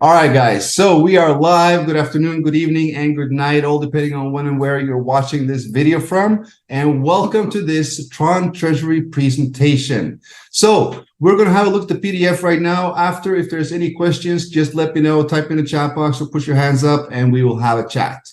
All right, guys. So we are live. Good afternoon, good evening, and good night, all depending on when and where you're watching this video from. And welcome to this Tron Treasury presentation. So we're going to have a look at the PDF right now. After, if there's any questions, just let me know, type in the chat box or push your hands up and we will have a chat.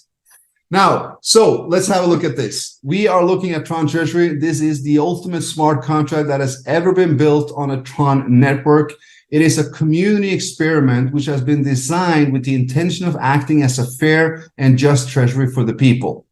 Now, so let's have a look at this. We are looking at Tron Treasury. This is the ultimate smart contract that has ever been built on a Tron network. It is a community experiment which has been designed with the intention of acting as a fair and just treasury for the people.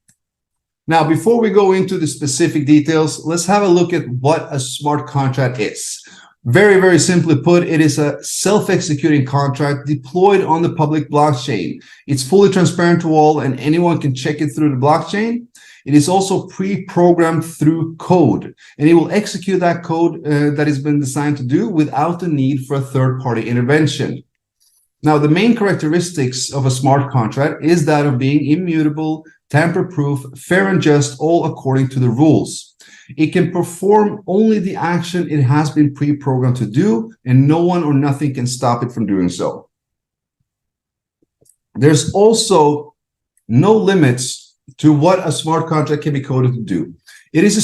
Now, before we go into the specific details, let's have a look at what a smart contract is. Very, very simply put, it is a self-executing contract deployed on the public blockchain. It's fully transparent to all and anyone can check it through the blockchain. It is also pre-programmed through code, and it will execute that code that has been designed to do without the need for a third-party intervention. Now, the main characteristics of a smart contract is that of being immutable, tamper-proof, fair and just, all according to the rules. It can perform only the action it has been pre-programmed to do, and no one or nothing can stop it from doing so. There's also no limits to what a smart contract can be coded to do. It is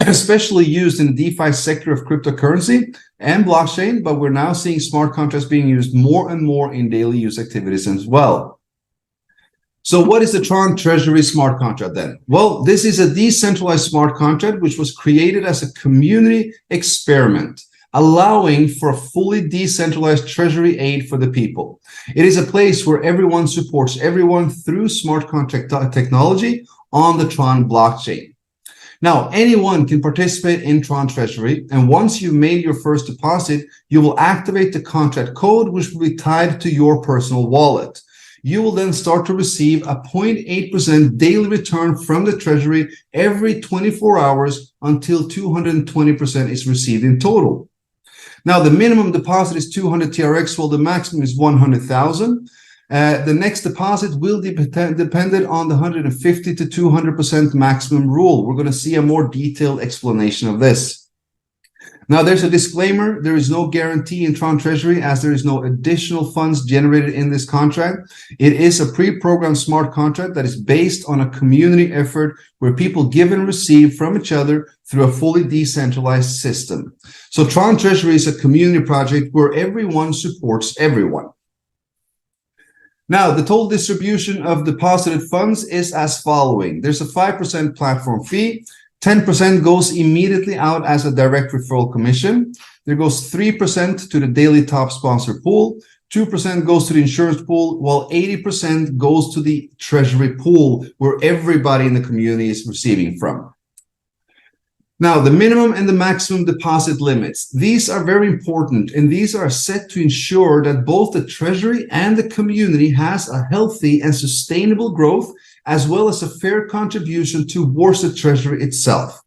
especially used in the DeFi sector of cryptocurrency and blockchain, but we're now seeing smart contracts being used more and more in daily use activities as well. So what is the Tron Treasury smart contract then? Well, this is a decentralized smart contract which was created as a community experiment, allowing for a fully decentralized treasury aid for the people. It is a place where everyone supports everyone through smart contract technology on the Tron blockchain. Now, anyone can participate in Tron Treasury, and once you've made your first deposit, you will activate the contract code, which will be tied to your personal wallet. You will then start to receive a 0.8% daily return from the treasury every 24 hours until 220% is received in total. Now, the minimum deposit is 200 TRX, while the maximum is 100,000. The next deposit will be dependent on the 150 to 200% maximum rule. We're going to see a more detailed explanation of this. Now, there's a disclaimer. There is no guarantee in Tron Treasury as there is no additional funds generated in this contract. It is a pre-programmed smart contract that is based on a community effort where people give and receive from each other through a fully decentralized system. So Tron Treasury is a community project where everyone supports everyone. Now, the total distribution of deposited funds is as following. There's a 5% platform fee. 10% goes immediately out as a direct referral commission. There goes 3% to the daily top sponsor pool. 2% goes to the insurance pool, while 80% goes to the treasury pool where everybody in the community is receiving from. Now, the minimum and the maximum deposit limits. These are very important, and these are set to ensure that both the treasury and the community has a healthy and sustainable growth, as well as a fair contribution towards the treasury itself.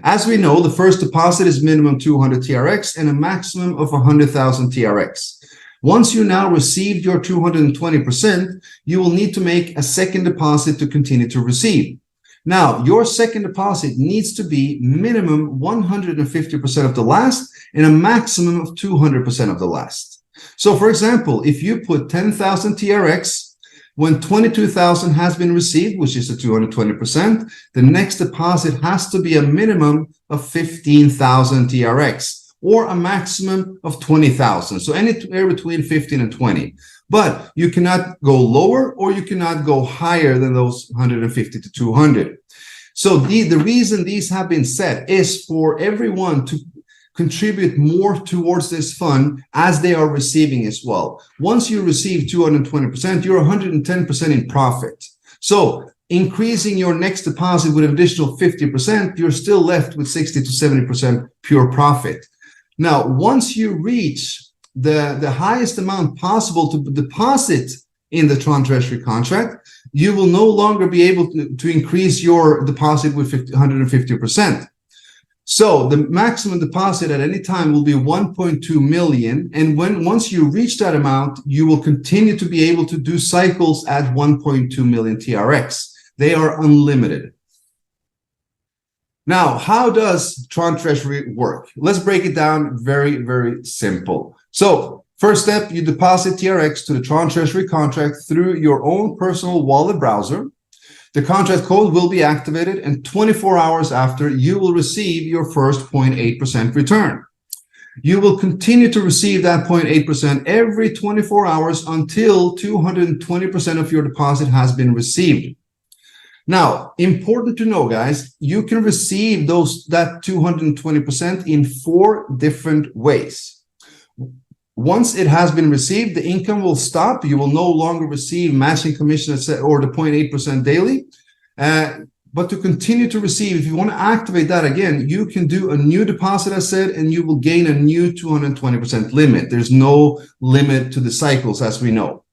As we know, the first deposit is minimum 200 TRX and a maximum of 100,000 TRX. Once you now received your 220%, you will need to make a second deposit to continue to receive. Now, your second deposit needs to be minimum 150% of the last and a maximum of 200% of the last. So, for example, if you put 10,000 TRX, when 22,000 has been received, which is the 220%, the next deposit has to be a minimum of 15,000 TRX or a maximum of 20,000. So anywhere between 15 and 20. But you cannot go lower or you cannot go higher than those 150 to 200. So the reason these have been set is for everyone to contribute more towards this fund as they are receiving as well. Once you receive 220%, you're 110% in profit. So increasing your next deposit with an additional 50%, you're still left with 60 to 70% pure profit. Now, once you reach the highest amount possible to deposit in the Tron Treasury contract, you will no longer be able to increase your deposit with 150%. So the maximum deposit at any time will be 1.2 million. And once you reach that amount, you will continue to be able to do cycles at 1.2 million TRX. They are unlimited. Now, how does Tron Treasury work? Let's break it down very, very simple. So First step, you deposit TRX to the Tron Treasury contract through your own personal wallet browser. The contract code will be activated, and 24 hours after, you will receive your first 0.8% return. You will continue to receive that 0.8% every 24 hours until 220% of your deposit has been received. Now, important to know, guys, you can receive that 220% in 4 different ways. Once it has been received, the income will stop. You will no longer receive matching commission or the 0.8% daily. But to continue to receive, if you want to activate that again, you can do a new deposit, as said, and you will gain a new 220% limit. There's no limit to the cycles, as we know.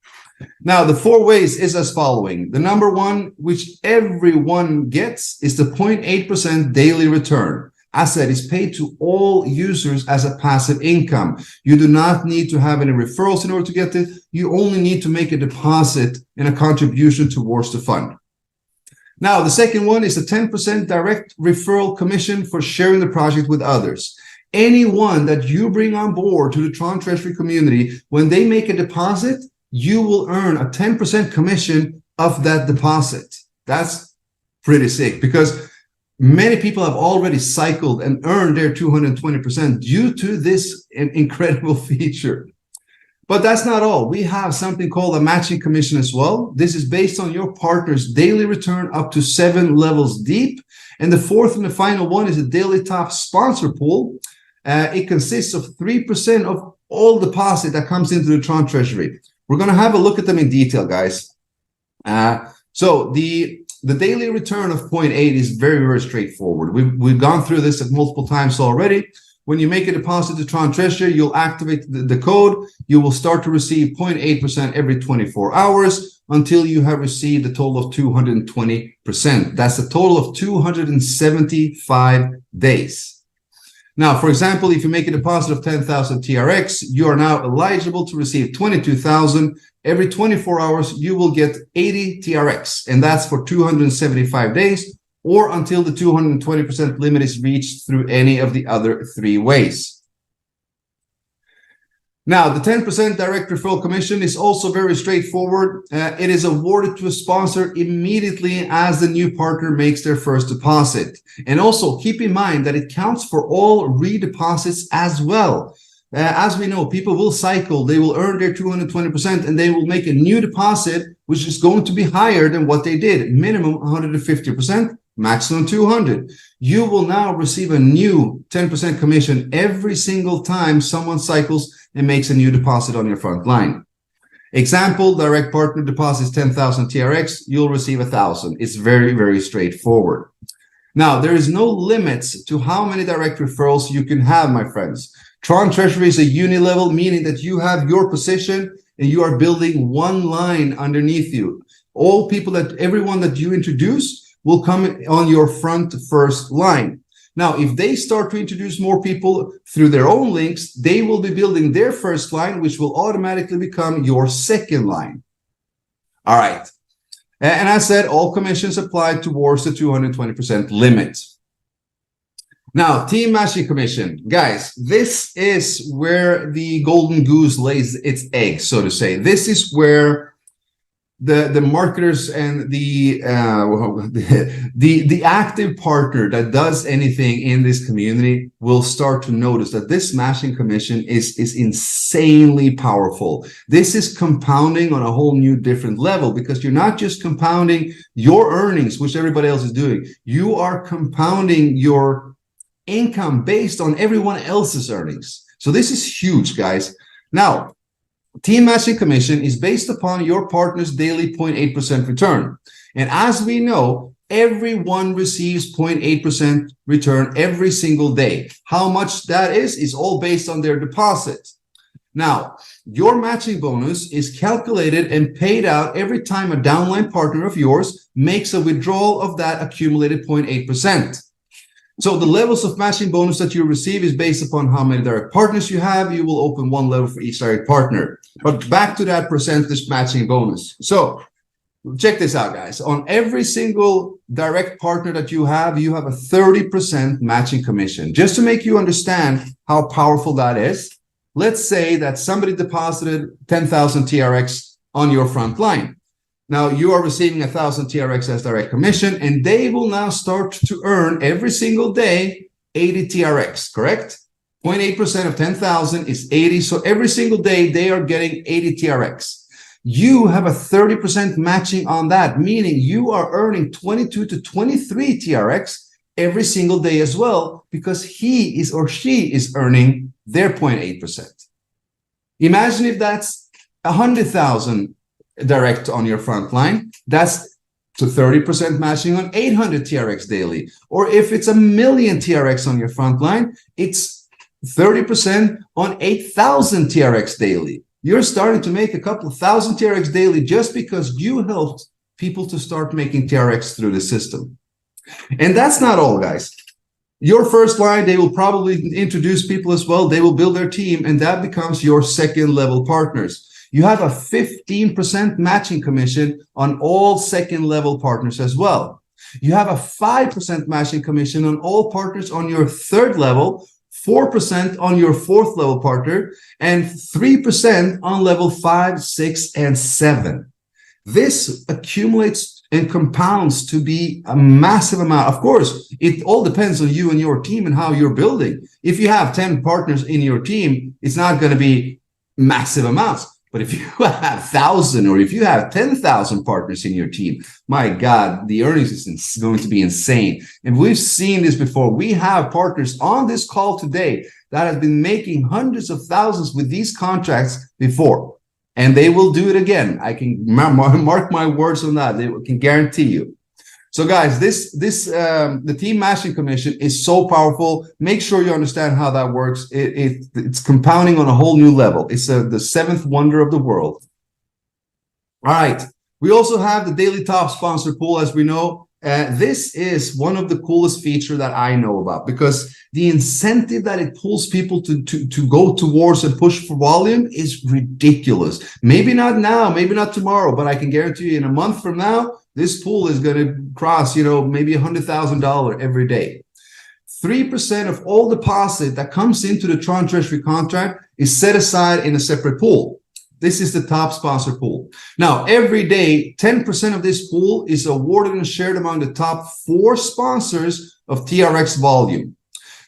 Now, the 4 ways is as following. The number one, which everyone gets, is the 0.8% daily return. As said, is paid to all users as a passive income. You do not need to have any referrals in order to get it. You only need to make a deposit and a contribution towards the fund. Now, the second one is a 10% direct referral commission for sharing the project with others. Anyone that you bring on board to the Tron Treasury community, when they make a deposit, you will earn a 10% commission of that deposit. That's pretty sick, because many people have already cycled and earned their 220% due to this incredible feature. But that's not all. We have something called a matching commission as well. This is based on your partner's daily return up to 7 levels deep. And the fourth and the final one is a daily top sponsor pool. It consists of 3% of all deposit that comes into the Tron Treasury. We're going to have a look at them in detail, guys. So the daily return of 0.8 is very, very straightforward. We've gone through this multiple times already. When you make a deposit to Tron Treasury, you'll activate the code. You will start to receive 0.8% every 24 hours until you have received a total of 220%. That's a total of 275 days. Now, for example, if you make a deposit of 10,000 TRX, you are now eligible to receive 22,000. Every 24 hours, you will get 80 TRX, and that's for 275 days, or until the 220% limit is reached through any of the other 3 ways. Now, the 10% direct referral commission is also very straightforward. It is awarded to a sponsor immediately as the new partner makes their first deposit. And also keep in mind that it counts for all redeposits as well. As we know, people will cycle, they will earn their 220%, and they will make a new deposit, which is going to be higher than what they did, minimum 150%. Maximum 200. You will now receive a new 10% commission every single time someone cycles and makes a new deposit on your front line. Example, direct partner deposits 10,000 TRX, you'll receive 1,000. It's very, very straightforward. Now, there is no limits to how many direct referrals you can have, my friends. Tron Treasury is a uni-level, meaning that you have your position and you are building one line underneath you. Everyone that you introduce will come on your front first line. Now, if they start to introduce more people through their own links, they will be building their first line, which will automatically become your second line. All right. And as said, all commissions apply towards the 220% limit. Now, team matching commission. Guys, this is where the golden goose lays its eggs, so to say. This is where the marketers and the active partner that does anything in this community will start to notice that this matching commission is insanely powerful. This is compounding on a whole new different level, because you're not just compounding your earnings, which everybody else is doing. You are compounding your income based on everyone else's earnings. So this is huge, guys. Now, team matching commission is based upon your partner's daily 0.8% return. And as we know, everyone receives 0.8% return every single day. How much that is all based on their deposit. Now, your matching bonus is calculated and paid out every time a downline partner of yours makes a withdrawal of that accumulated 0.8%. So the levels of matching bonus that you receive is based upon how many direct partners you have. You will open one level for each direct partner. But back to that percentage matching bonus. So check this out, guys. On every single direct partner that you have a 30% matching commission. Just to make you understand how powerful that is, let's say that somebody deposited 10,000 TRX on your front line. Now you are receiving 1,000 TRX as direct commission, and they will now start to earn every single day 80 TRX, correct? 0.8% of 10,000 is 80. So every single day they are getting 80 TRX. You have a 30% matching on that, meaning you are earning 22 to 23 TRX every single day as well, because he is or she is earning their 0.8%. Imagine if that's 100,000 direct on your front line, that's to 30% matching on 800 TRX daily. Or if it's 1,000,000 TRX on your front line, it's 30% on 8,000 TRX daily. You're starting to make a couple of thousand TRX daily just because you helped people to start making TRX through the system. And that's not all, guys. Your first line, they will probably introduce people as well. They will build their team, and that becomes your second level partners. You have a 15% matching commission on all second level partners as well. You have a 5% matching commission on all partners on your third level, 4% on your fourth level partner, and 3% on level 5, 6, and 7. This accumulates and compounds to be a massive amount. Of course, it all depends on you and your team and how you're building. If you have 10 partners in your team, it's not going to be massive amounts. But if you have 1,000 or if you have 10,000 partners in your team, my God, the earnings is going to be insane. And we've seen this before. We have partners on this call today that have been making hundreds of thousands with these contracts before. And they will do it again. I can mark my words on that. They can guarantee you. So guys, the team matching commission is so powerful. Make sure you understand how that works. It's compounding on a whole new level. It's the seventh wonder of the world. All right. We also have the daily top sponsor pool, as we know. This is one of the coolest features that I know about, because the incentive that it pulls people to go towards and push for volume is ridiculous. Maybe not now, maybe not tomorrow, but I can guarantee you in a month from now, this pool is going to cross, maybe $100,000 every day. 3% of all deposit that comes into the Tron Treasury contract is set aside in a separate pool. This is the top sponsor pool. Now, every day, 10% of this pool is awarded and shared among the top 4 sponsors of TRX volume.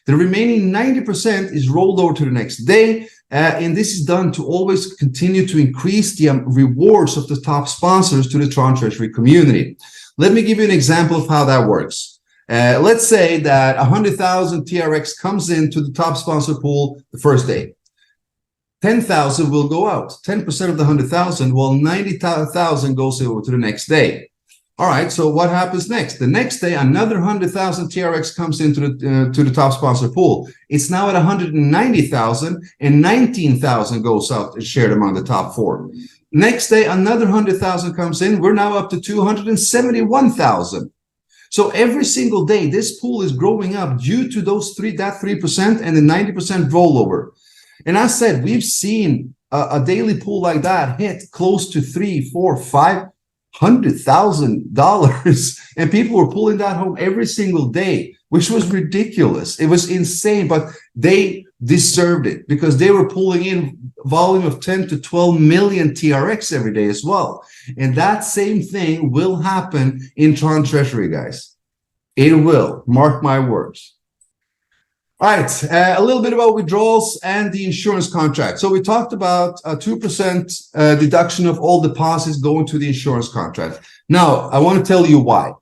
The remaining 90% is rolled over to the next day, and this is done to always continue to increase the rewards of the top sponsors to the Tron Treasury community. Let me give you an example of how that works. Let's say that 100,000 TRX comes into the top sponsor pool the first day. 10,000 will go out. 10% of the 100,000, well, 90,000 goes over to the next day. All right, so what happens next? The next day, another 100,000 TRX comes into to the top sponsor pool. It's now at 190,000, and 19,000 goes out and shared among the top 4. Next day, another 100,000 comes in. We're now up to 271,000. So every single day, this pool is growing up due to that 3% and the 90% rollover. And I said, we've seen a daily pool like that hit close to $500,000, and people were pulling that home every single day, which was ridiculous. It was insane, but they deserved it because they were pulling in volume of 10 to 12 million TRX every day as well. And that same thing will happen in Tron Treasury, guys. It will. Mark my words. All right, a little bit about withdrawals and the insurance contract. So we talked about a 2% deduction of all deposits going to the insurance contract. Now, I want to tell you why.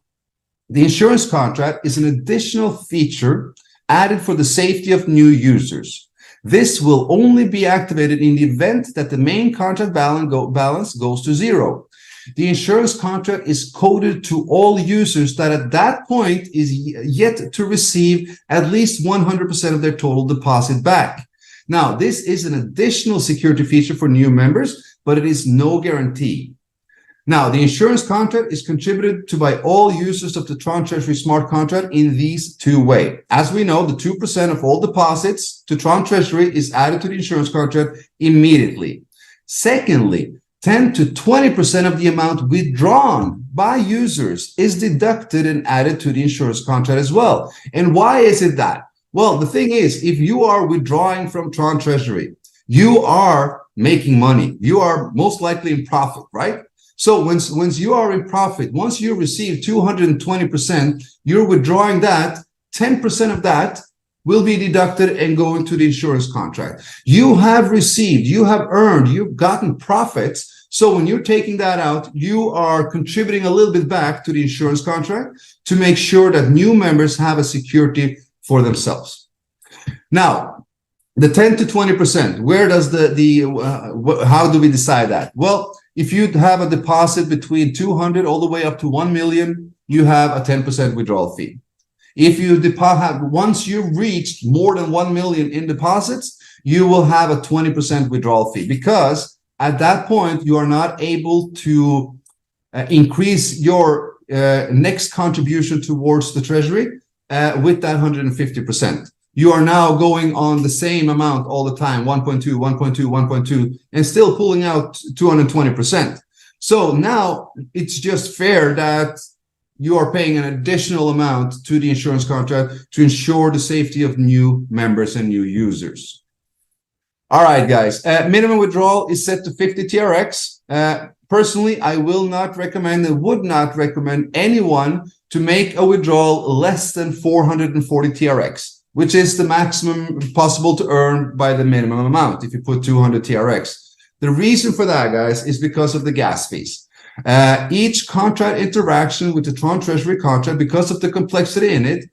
The insurance contract is an additional feature added for the safety of new users. This will only be activated in the event that the main contract balance goes to 0. The insurance contract is coded to all users that at that point is yet to receive at least 100% of their total deposit back. Now, this is an additional security feature for new members, but it is no guarantee. Now, the insurance contract is contributed to by all users of the Tron Treasury Smart Contract in these 2 ways. As we know, the 2% of all deposits to Tron Treasury is added to the insurance contract immediately. Secondly, 10 to 20% of the amount withdrawn by users is deducted and added to the insurance contract as well. And why is it that? Well, the thing is, if you are withdrawing from Tron Treasury, you are making money. You are most likely in profit, right? So once you are in profit, once you receive 220%, you're withdrawing that, 10% of that will be deducted and go into the insurance contract. You have received, you have earned, you've gotten profits. So when you're taking that out, you are contributing a little bit back to the insurance contract to make sure that new members have a security for themselves. Now, the 10 to 20%, where does how do we decide that? Well, if you have a deposit between 200 all the way up to 1 million, you have a 10% withdrawal fee. If you once you've reached more than 1 million in deposits, you will have a 20% withdrawal fee, because at that point you are not able to increase your next contribution towards the treasury with that 150%. You are now going on the same amount all the time, 1.2, 1.2, 1.2, and still pulling out 220%. So now it's just fair that you are paying an additional amount to the insurance contract to ensure the safety of new members and new users. All right, guys, minimum withdrawal is set to 50 TRX. Personally, I will not recommend and would not recommend anyone to make a withdrawal less than 440 TRX, which is the maximum possible to earn by the minimum amount if you put 200 TRX. The reason for that, guys, is because of the gas fees. Each contract interaction with the Tron Treasury contract, because of the complexity in it,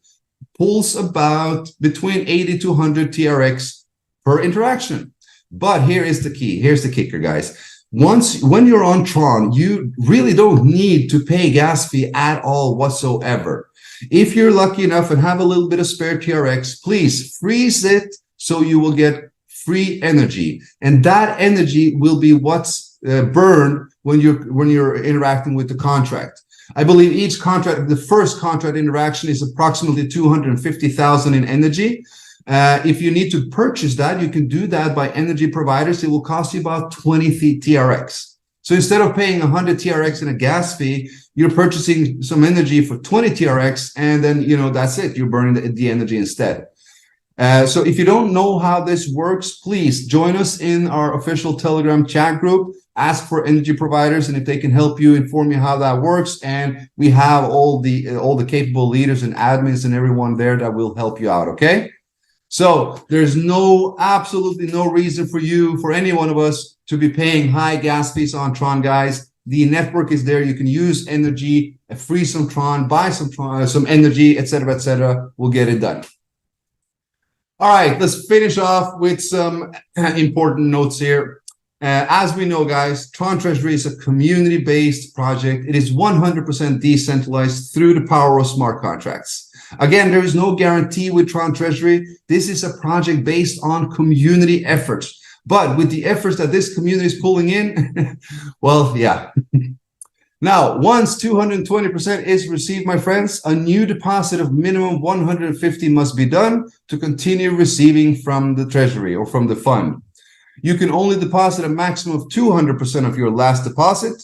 pulls about between 80 to 100 TRX per interaction. But here is the key. Here's the kicker, guys. When you're on Tron, you really don't need to pay gas fee at all whatsoever. If you're lucky enough and have a little bit of spare TRX, please freeze it so you will get free energy. And that energy will be what's burned when you're interacting with the contract. I believe each contract, the first contract interaction, is approximately 250,000 in energy. If you need to purchase that, you can do that by energy providers. It will cost you about 20 TRX. So instead of paying 100 TRX in a gas fee, you're purchasing some energy for 20 TRX, and then, that's it. You're burning the energy instead. So if you don't know how this works, please join us in our official Telegram chat group. Ask for energy providers, and if they can help you, inform you how that works. And we have all the capable leaders and admins and everyone there that will help you out. Okay. So there's absolutely no reason for any one of us to be paying high gas fees on Tron, guys. The network is there. You can use energy, free some Tron, buy some Tron, some energy, etc., etc. We'll get it done. All right, let's finish off with some important notes here. As we know, guys, Tron Treasury is a community-based project. It is 100% decentralized through the power of smart contracts. Again, there is no guarantee with Tron Treasury. This is a project based on community efforts. But with the efforts that this community is pulling in, well, yeah. Now, once 220% is received, my friends, a new deposit of minimum 150 must be done to continue receiving from the Treasury or from the fund. You can only deposit a maximum of 200% of your last deposit.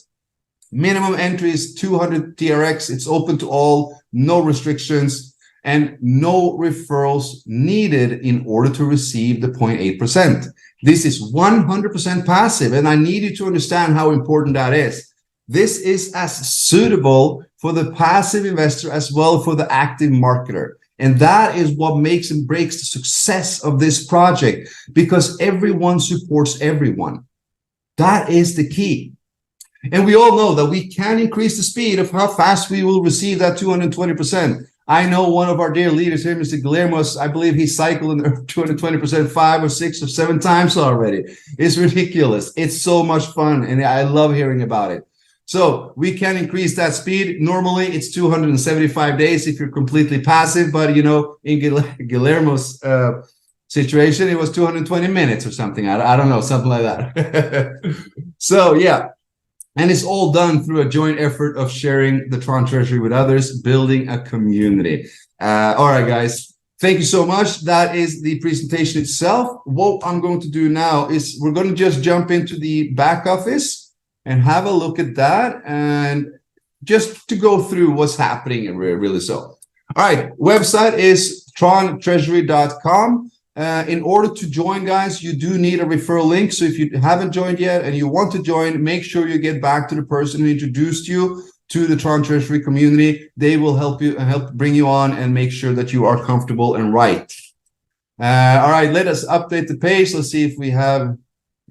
Minimum entry is 200 TRX. It's open to all, no restrictions, and no referrals needed in order to receive the 0.8%. This is 100% passive, and I need you to understand how important that is. This is as suitable for the passive investor as well for the active marketer. And that is what makes and breaks the success of this project, because everyone supports everyone. That is the key. And we all know that we can increase the speed of how fast we will receive that 220%. I know one of our dear leaders here, Mr. Guillermo, I believe he cycled in 220% 5 or 6 or 7 times already. It's ridiculous. It's so much fun, and I love hearing about it. So we can increase that speed. Normally, it's 275 days if you're completely passive, but in Guillermo's situation, it was 220 minutes or something. I don't know, something like that. So yeah. And it's all done through a joint effort of sharing the Tron Treasury with others, building a community. All right, guys, thank you so much. That is the presentation itself. What I'm going to do now is we're going to just jump into the back office and have a look at that, and just to go through what's happening really. So, all right, website is trontreasury.com. In order to join, guys, you do need a referral link. So if you haven't joined yet and you want to join, make sure you get back to the person who introduced you to the Tron Treasury community. They will help you and help bring you on and make sure that you are comfortable and right. All right, let us update the page. Let's see if we have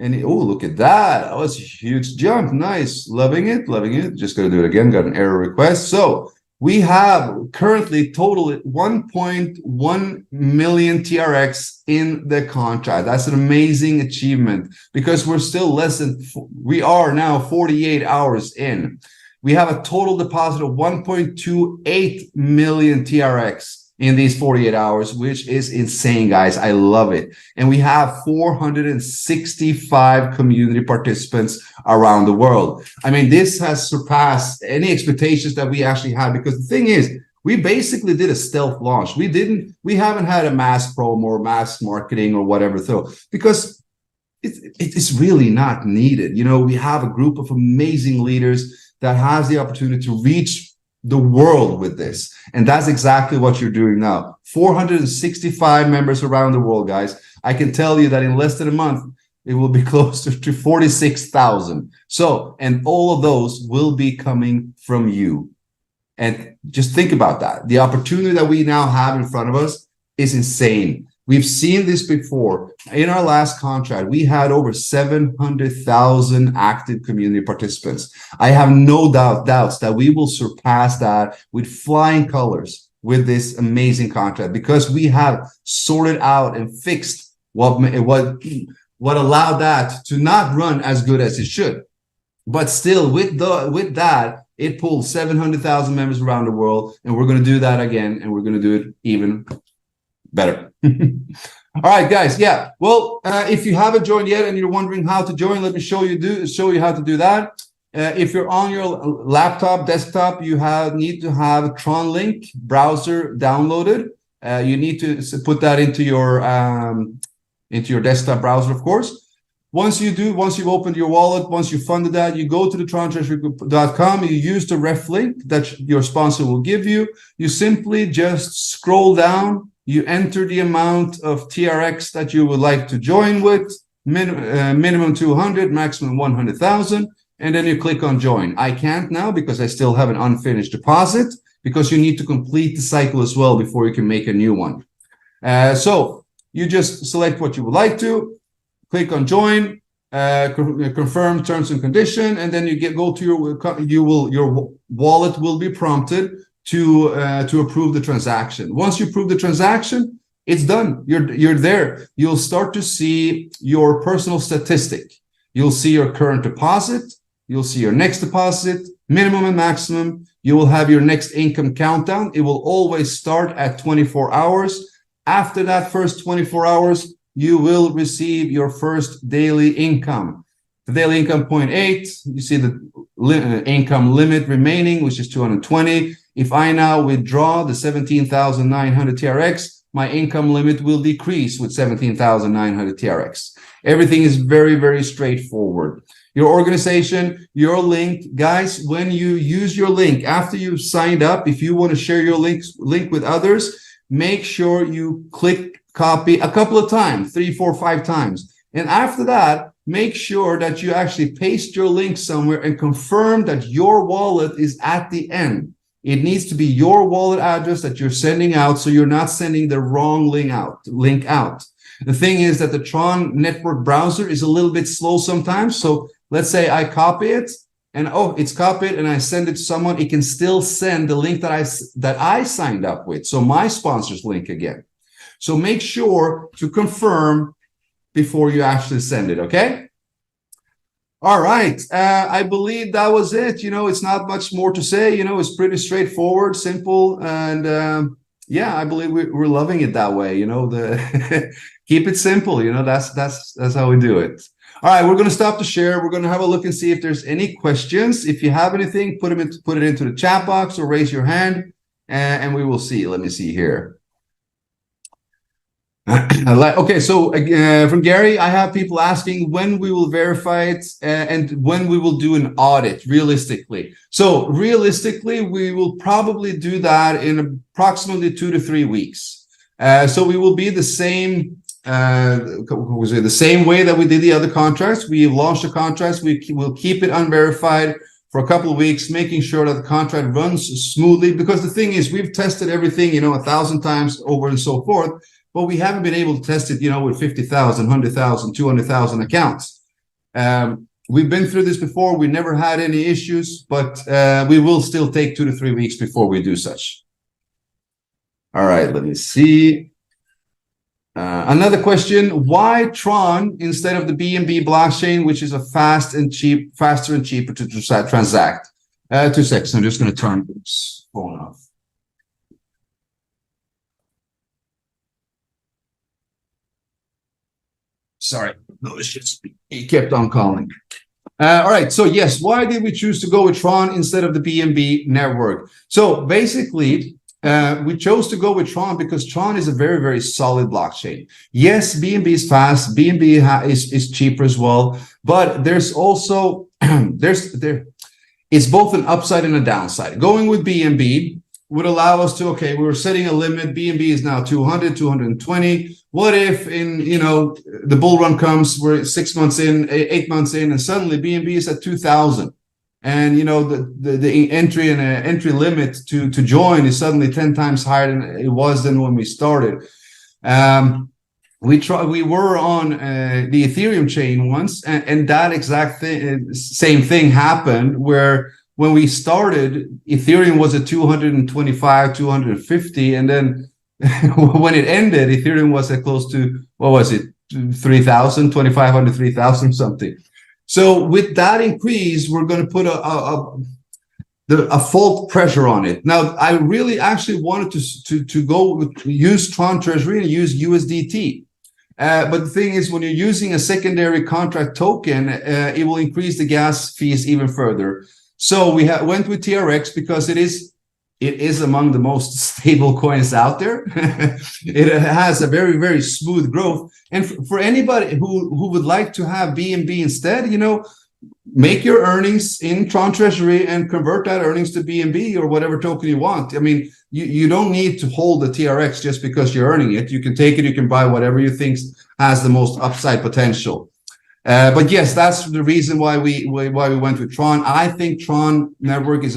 any. Oh, look at that. Oh, it's a huge jump. Nice. Loving it. Loving it. Just going to do it again. Got an error request. So we have currently total 1.1 million TRX in the contract. That's an amazing achievement because we're still we are now 48 hours in. We have a total deposit of 1.28 million TRX in these 48 hours, which is insane, guys. I love it. And we have 465 community participants around the world. I mean, this has surpassed any expectations that we actually had, because the thing is, we basically did a stealth launch. We haven't had a mass promo or mass marketing or whatever, though, because it's really not needed. You know, we have a group of amazing leaders that has the opportunity to reach the world with this. And that's exactly what you're doing now. 465 members around the world, guys. I can tell you that in less than a month, it will be closer to 46,000. So, and all of those will be coming from you. And just think about that. The opportunity that we now have in front of us is insane. We've seen this before. In our last contract, we had over 700,000 active community participants. I have no doubts that we will surpass that with flying colors with this amazing contract, because we have sorted out and fixed what allowed that to not run as good as it should. But still, with that, it pulled 700,000 members around the world, and we're going to do that again, and we're going to do it even better. All right, guys. Yeah. Well, if you haven't joined yet and you're wondering how to join, let me show you how to do that. If you're on your laptop, desktop, you need to have tronlink browser downloaded. You need to put that into your desktop browser, of course. Once you've opened your wallet, once you've funded that, you go to the trontreasury.com, you use the ref link that your sponsor will give you. You simply just scroll down, you enter the amount of TRX that you would like to join with, minimum 200, maximum 100,000, and then you click on join. I can't now because I still have an unfinished deposit, because you need to complete the cycle as well before you can make a new one. So you just select what you would like to, click on join, confirm terms and condition, and then you go to your wallet will be prompted to approve the transaction. Once you approve the transaction, it's done. You're there. You'll start to see your personal statistic. You'll see your current deposit. You'll see your next deposit, minimum and maximum. You will have your next income countdown. It will always start at 24 hours. After that first 24 hours, you will receive your first daily income. The daily income 0.8, you see the income limit remaining, which is 220. If I now withdraw the 17,900 TRX, my income limit will decrease with 17,900 TRX. Everything is very, very straightforward. Your organization, your link, guys, when you use your link, after you've signed up, if you want to share your link with others, make sure you click copy a couple of times, 3, 4, 5 times. And after that, make sure that you actually paste your link somewhere and confirm that your wallet is at the end. It needs to be your wallet address that you're sending out, so you're not sending the wrong link out. The thing is that the Tron network browser is a little bit slow sometimes. So let's say I copy it and it's copied and I send it to someone, it can still send the link that I signed up with. So my sponsor's link again. So make sure to confirm before you actually send it, okay? All right, I believe that was it. You know, it's not much more to say. You know, it's pretty straightforward, simple, and yeah, I believe we're loving it that way. You know, keep it simple. You know, that's how we do it. All right, we're going to stop the share. We're going to have a look and see if there's any questions. If you have anything, put it into the chat box or raise your hand, and we will see. Let me see here. Okay, so from Gary, I have people asking when we will verify it and when we will do an audit realistically. So realistically, we will probably do that in approximately 2 to 3 weeks. So we will be the same the same way that we did the other contracts. We launched the contracts. We will keep it unverified for a couple of weeks, making sure that the contract runs smoothly. Because the thing is, we've tested everything, 1,000 times over and so forth, but we haven't been able to test it, with 50,000, 100,000, 200,000 accounts. We've been through this before. We never had any issues, but we will still take 2 to 3 weeks before we do such. All right, let me see. Another question: why Tron instead of the BNB blockchain, which is a faster and cheaper to transact? 2 seconds. I'm just going to turn this phone off. Sorry, no, it's just he kept on calling. All right. So yes, why did we choose to go with Tron instead of the BNB network? So basically, we chose to go with Tron because Tron is a very, very solid blockchain. Yes, BNB is fast. BNB is cheaper as well, but there's also it's both an upside and a downside. Going with BNB would allow us to, okay, we were setting a limit. BNB is now 200, 220. What if the bull run comes, we're 6 months in, 8 months in, and suddenly BNB is at 2,000. And the entry limit to join is suddenly 10 times higher than it was when we started. We were on the Ethereum chain once, and that exact same thing happened, where when we started, Ethereum was at 225, 250, and then when it ended, Ethereum was at close to, what was it, 3,000, 2,500, 3,000 something. So with that increase, we're going to put a fault pressure on it. Now, I really actually wanted to use Tron Treasury and use USDT. But the thing is, when you're using a secondary contract token, it will increase the gas fees even further. So we went with TRX because it is among the most stable coins out there. It has a very, very smooth growth. And for anybody who would like to have BNB instead, make your earnings in Tron Treasury and convert that earnings to BNB or whatever token you want. I mean, you don't need to hold the TRX just because you're earning it. You can take it, you can buy whatever you think has the most upside potential. But yes, that's the reason why we went with Tron. I think Tron network is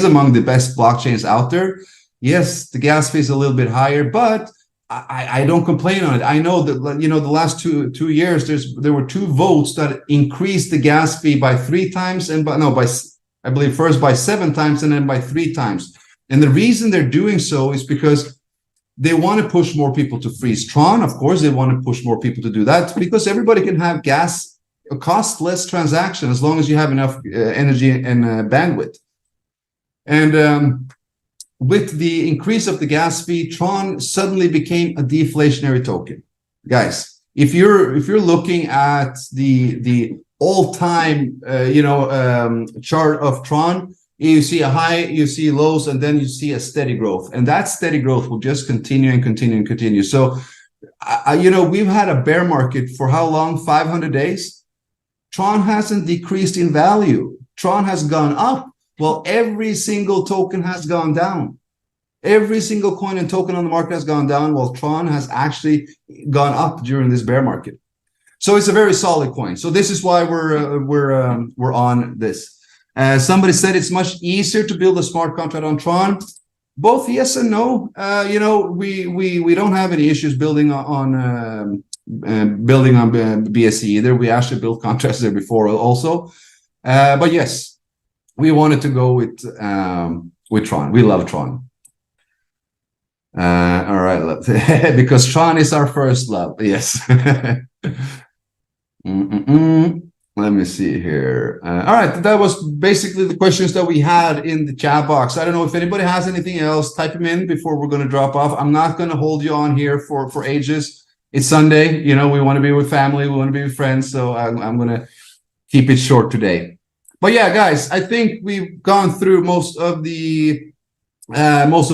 among the best blockchains out there. Yes, the gas fee is a little bit higher, but I don't complain on it. I know that the last two years there were 2 votes that increased the gas fee by 3 times, I believe first by 7 times and then by 3 times. And the reason they're doing so is because they want to push more people to freeze Tron. Of course, they want to push more people to do that because everybody can have gas, a cost-less transaction as long as you have enough energy and bandwidth. And with the increase of the gas fee, Tron suddenly became a deflationary token. Guys, if you're looking at the all-time chart of Tron, you see a high, you see lows, and then you see a steady growth, and that steady growth will just continue and continue and continue. So, we've had a bear market for how long? 500 days. Tron hasn't decreased in value. Tron has gone up. Well, every single token has gone down. Every single coin and token on the market has gone down, while Tron has actually gone up during this bear market. So it's a very solid coin. So this is why we're on this. Somebody said it's much easier to build a smart contract on Tron. Both yes and no. We don't have any issues building on BSC either. We actually built contracts there before also. But yes, we wanted to go with Tron. We love Tron. All right, because Tron is our first love. Yes. Let me see here. All right, that was basically the questions that we had in the chat box. I don't know if anybody has anything else. Type them in before we're going to drop off. I'm not going to hold you on here for ages. It's Sunday. We want to be with family. We want to be with friends. So I'm going to keep it short today. But yeah, guys, I think we've gone through most of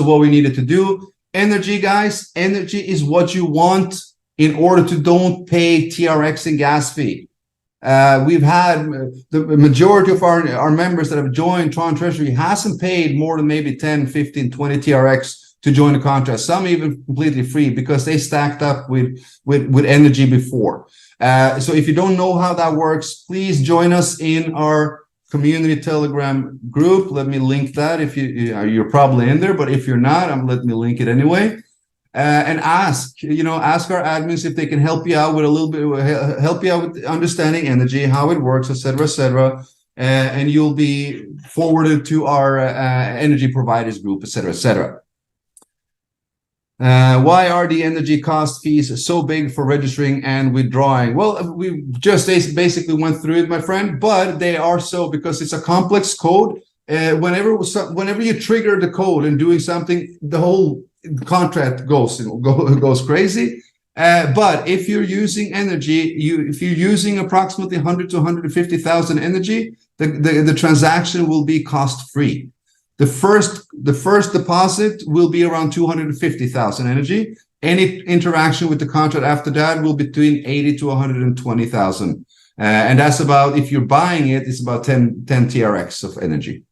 what we needed to do. Energy, guys. Energy is what you want in order to don't pay TRX and gas fee. We've had the majority of our members that have joined Tron Treasury hasn't paid more than maybe 10, 15, 20 TRX to join the contract. Some even completely free because they stacked up with energy before. So if you don't know how that works, please join us in our community Telegram group. Let me link that. If you're probably in there, but if you're not, let me link it anyway. And ask our admins if they can help you out with a little bit, help you out with understanding energy, how it works, etc., etc. And you'll be forwarded to our energy providers group, etc., etc. Why are the energy cost fees so big for registering and withdrawing? Well, we just basically went through it, my friend, but they are so because it's a complex code. Whenever you trigger the code and doing something, the whole contract goes crazy. But if you're using energy, if you're using approximately 100 to 150,000 energy, the transaction will be cost free. The first deposit will be around 250,000 energy. Any interaction with the contract after that will be between 80 to 120,000. And that's about, if you're buying it, it's about 10 TRX of energy.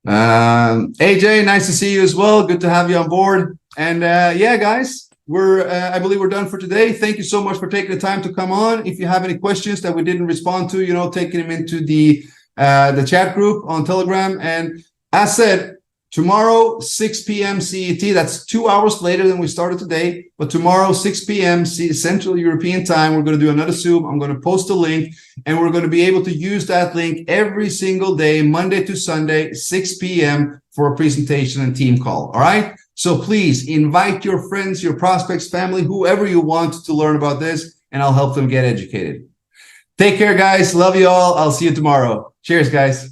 AJ, nice to see you as well. Good to have you on board. And yeah, guys, I believe we're done for today. Thank you so much for taking the time to come on. If you have any questions that we didn't respond to, taking them into the chat group on Telegram. And as said, tomorrow, 6 p.m. CET, that's 2 hours later than we started today. But tomorrow, 6 p.m. Central European time, we're going to do another Zoom. I'm going to post a link, and we're going to be able to use that link every single day, Monday to Sunday, 6 p.m. for a presentation and team call. All right? So please invite your friends, your prospects, family, whoever you want to learn about this, and I'll help them get educated. Take care, guys. Love you all. I'll see you tomorrow. Cheers, guys.